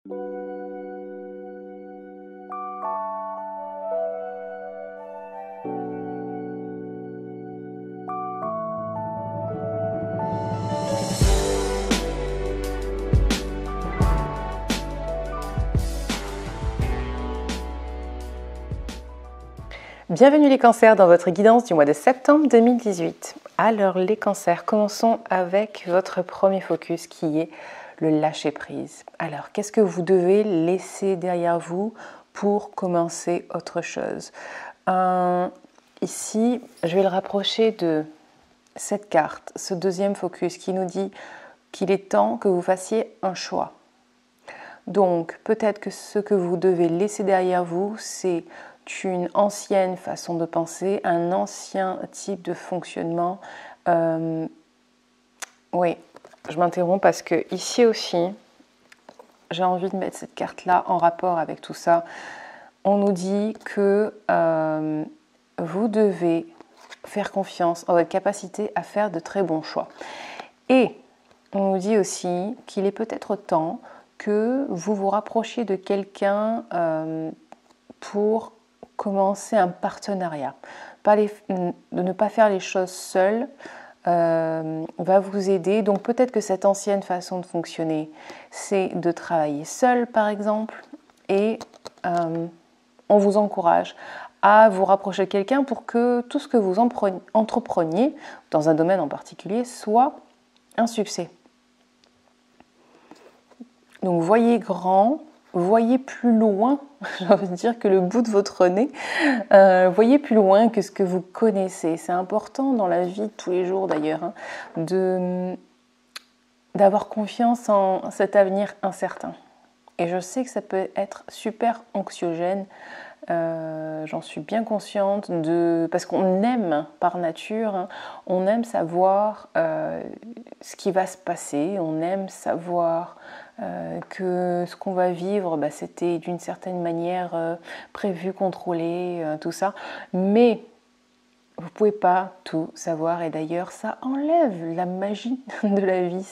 Bienvenue les cancers dans votre guidance du mois de septembre 2018. Alors les cancers, commençons avec votre premier focus qui est le lâcher prise. Alors qu'est-ce que vous devez laisser derrière vous pour commencer autre chose? Ici, je vais le rapprocher de cette carte, ce deuxième focus qui nous dit qu'il est temps que vous fassiez un choix. Donc peut-être que ce que vous devez laisser derrière vous, c'est une ancienne façon de penser, un ancien type de fonctionnement. Oui, je m'interromps parce que ici aussi, j'ai envie de mettre cette carte-là en rapport avec tout ça. On nous dit que vous devez faire confiance en votre capacité à faire de très bons choix. Et on nous dit aussi qu'il est peut-être temps que vous vous rapprochiez de quelqu'un pour commencer un partenariat. De ne pas faire les choses seul va vous aider. Donc peut-être que cette ancienne façon de fonctionner, c'est de travailler seul par exemple, et on vous encourage à vous rapprocher de quelqu'un pour que tout ce que vous entrepreniez dans un domaine en particulier soit un succès. Donc voyez grand, voyez plus loin, j'ai envie de dire, que le bout de votre nez. Voyez plus loin que ce que vous connaissez. C'est important dans la vie de tous les jours d'ailleurs, d'avoir confiance en cet avenir incertain. Et je sais que ça peut être super anxiogène. J'en suis bien consciente parce qu'on aime par nature, on aime savoir ce qui va se passer, on aime savoir que ce qu'on va vivre, c'était d'une certaine manière prévu, contrôlé, tout ça. Mais vous ne pouvez pas tout savoir, et d'ailleurs ça enlève la magie de la vie.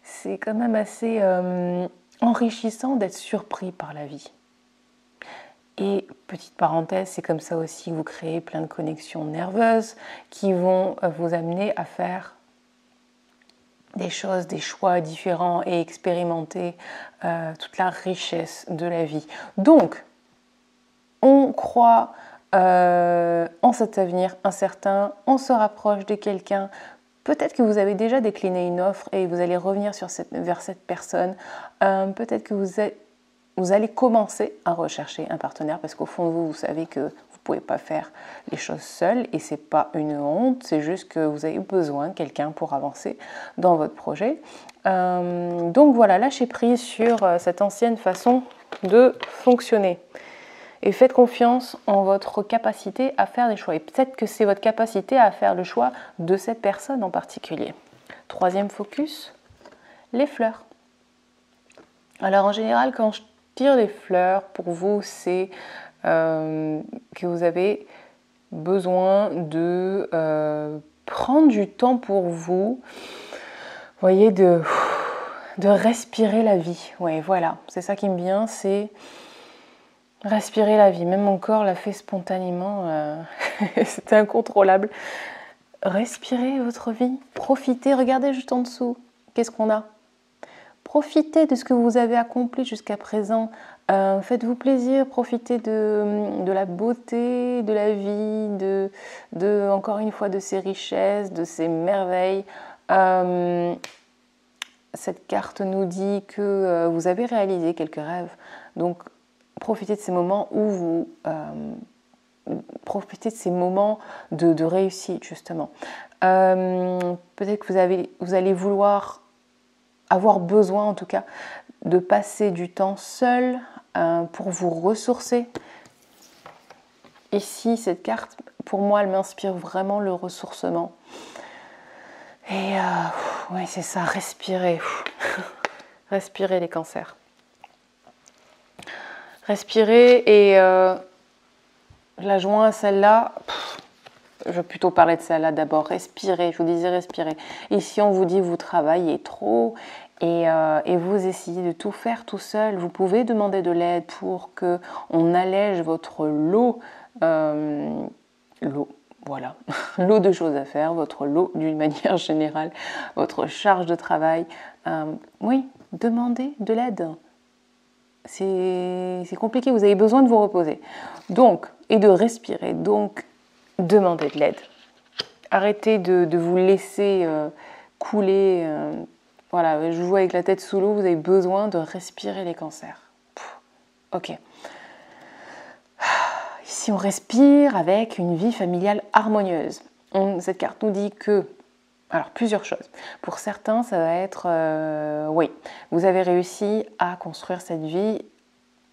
C'est quand même assez enrichissant d'être surpris par la vie. Et petite parenthèse, c'est comme ça aussi que vous créez plein de connexions nerveuses qui vont vous amener à faire des choses, des choix différents et expérimenter toute la richesse de la vie. Donc, on croit en cet avenir incertain, on se rapproche de quelqu'un. Peut-être que vous avez déjà décliné une offre et vous allez revenir vers cette personne. Peut-être que vous allez commencer à rechercher un partenaire parce qu'au fond de vous, vous savez que vous ne pouvez pas faire les choses seul et ce n'est pas une honte, c'est juste que vous avez besoin de quelqu'un pour avancer dans votre projet. Donc voilà, lâchez prise sur cette ancienne façon de fonctionner et faites confiance en votre capacité à faire des choix. Et peut-être que c'est votre capacité à faire le choix de cette personne en particulier. Troisième focus, les fleurs. Alors en général, quand je tire les fleurs, pour vous, c'est que vous avez besoin de prendre du temps pour vous, voyez, de respirer la vie. Oui, voilà, c'est ça qui me vient, c'est respirer la vie. Même mon corps l'a fait spontanément, c'était incontrôlable. Respirez votre vie, profitez, regardez juste en dessous, qu'est-ce qu'on a ? Profitez de ce que vous avez accompli jusqu'à présent. Faites-vous plaisir, profitez de la beauté, de la vie, encore une fois de ses richesses, de ses merveilles. Cette carte nous dit que vous avez réalisé quelques rêves. Donc profitez de ces moments où vous... profitez de ces moments de réussite justement. Peut-être que vous allez vouloir avoir besoin en tout cas de passer du temps seul pour vous ressourcer. Ici, cette carte, pour moi, elle m'inspire vraiment le ressourcement. Et ouais, c'est ça, respirer. Respirer les cancers. Respirer et la joint à celle-là. Je vais plutôt parler de celle-là d'abord. Respirer, je vous disais respirer. Ici, on vous dit vous travaillez trop et vous essayez de tout faire tout seul. Vous pouvez demander de l'aide pour qu'on allège votre lot, voilà, lot de choses à faire, votre lot d'une manière générale, votre charge de travail. Oui, demandez de l'aide. C'est compliqué, vous avez besoin de vous reposer. Donc, et de respirer. Donc, demandez de l'aide. Arrêtez de vous laisser couler. Voilà, je vous vois avec la tête sous l'eau, vous avez besoin de respirer les cancers. Ok. Ici, on respire avec une vie familiale harmonieuse. Cette carte nous dit que, alors plusieurs choses. Pour certains, ça va être, oui, vous avez réussi à construire cette vie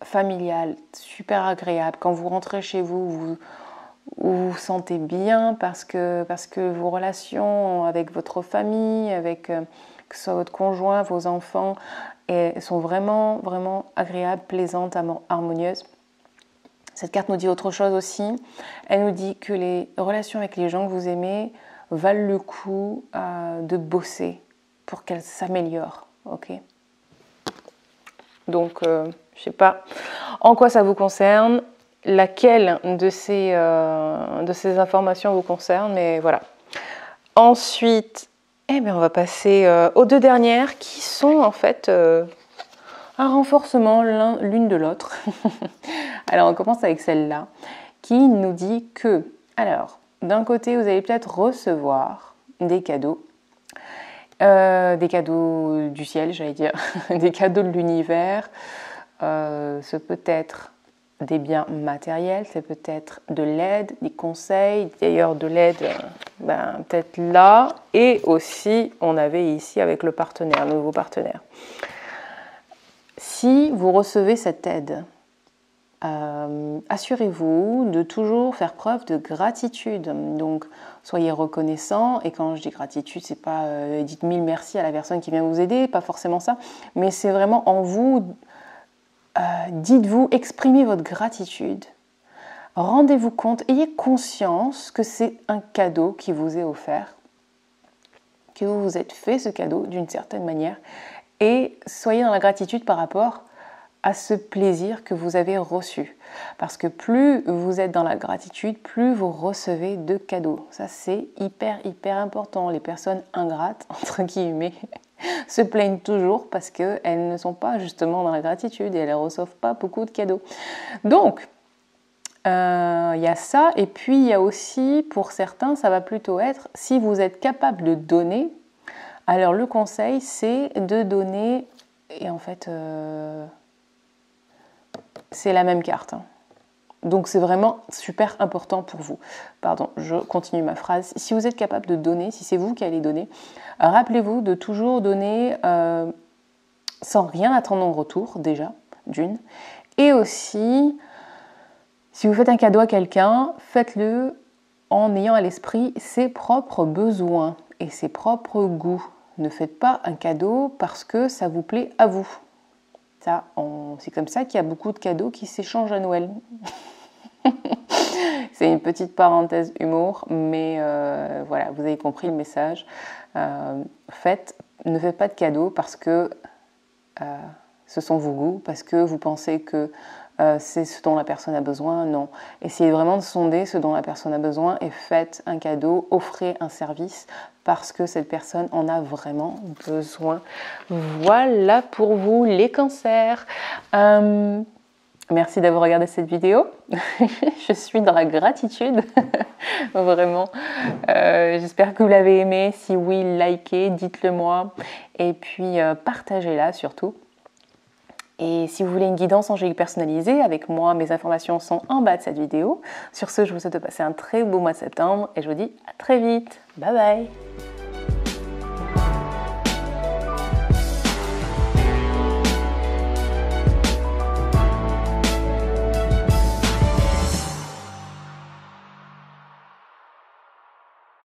familiale super agréable. Quand vous rentrez chez vous, vous vous sentez bien parce que vos relations avec votre famille, avec que ce soit votre conjoint, vos enfants, sont vraiment, vraiment agréables, plaisantes, harmonieuses. Cette carte nous dit autre chose aussi. Elle nous dit que les relations avec les gens que vous aimez valent le coup de bosser pour qu'elles s'améliorent. Ok. Donc, je ne sais pas en quoi ça vous concerne, laquelle de ces informations vous concerne, mais voilà. Ensuite, eh bien, on va passer aux deux dernières qui sont en fait un renforcement l'une de l'autre. Alors, on commence avec celle-là qui nous dit que, alors, d'un côté, vous allez peut-être recevoir des cadeaux du ciel, j'allais dire, des cadeaux de l'univers. Ce peut être des biens matériels, c'est peut-être de l'aide, des conseils, d'ailleurs de l'aide peut-être là, et aussi on avait ici avec le partenaire, le nouveau partenaire. Si vous recevez cette aide, assurez-vous de toujours faire preuve de gratitude. Donc soyez reconnaissant, et quand je dis gratitude, c'est pas dites mille merci à la personne qui vient vous aider, pas forcément ça, mais c'est vraiment en vous. Dites-vous, exprimez votre gratitude, rendez-vous compte, ayez conscience que c'est un cadeau qui vous est offert, que vous vous êtes fait ce cadeau d'une certaine manière, et soyez dans la gratitude par rapport à ce plaisir que vous avez reçu. Parce que plus vous êtes dans la gratitude, plus vous recevez de cadeaux. Ça, c'est hyper, hyper important. Les personnes ingrates, entre guillemets, se plaignent toujours parce qu'elles ne sont pas justement dans la gratitude et elles ne reçoivent pas beaucoup de cadeaux. Donc, il y a ça, et puis il y a aussi, pour certains, ça va plutôt être, si vous êtes capable de donner, alors le conseil, c'est de donner, et en fait, c'est la même carte. Hein. Donc c'est vraiment super important pour vous. Pardon, je continue ma phrase. Si vous êtes capable de donner, si c'est vous qui allez donner, rappelez-vous de toujours donner sans rien attendre en retour, déjà, d'une. Et aussi, si vous faites un cadeau à quelqu'un, faites-le en ayant à l'esprit ses propres besoins et ses propres goûts. Ne faites pas un cadeau parce que ça vous plaît à vous. C'est comme ça qu'il y a beaucoup de cadeaux qui s'échangent à Noël. C'est une petite parenthèse humour, mais voilà, vous avez compris le message. Ne faites pas de cadeaux parce que ce sont vos goûts, parce que vous pensez que c'est ce dont la personne a besoin. Non. Essayez vraiment de sonder ce dont la personne a besoin et faites un cadeau, offrez un service parce que cette personne en a vraiment besoin. Voilà pour vous les cancers. Merci d'avoir regardé cette vidéo. Je suis dans la gratitude, vraiment. J'espère que vous l'avez aimé. Si oui, likez, dites-le moi. Et puis, partagez-la surtout. Et si vous voulez une guidance angélique personnalisée avec moi, mes informations sont en bas de cette vidéo. Sur ce, je vous souhaite de passer un très beau mois de septembre et je vous dis à très vite. Bye bye!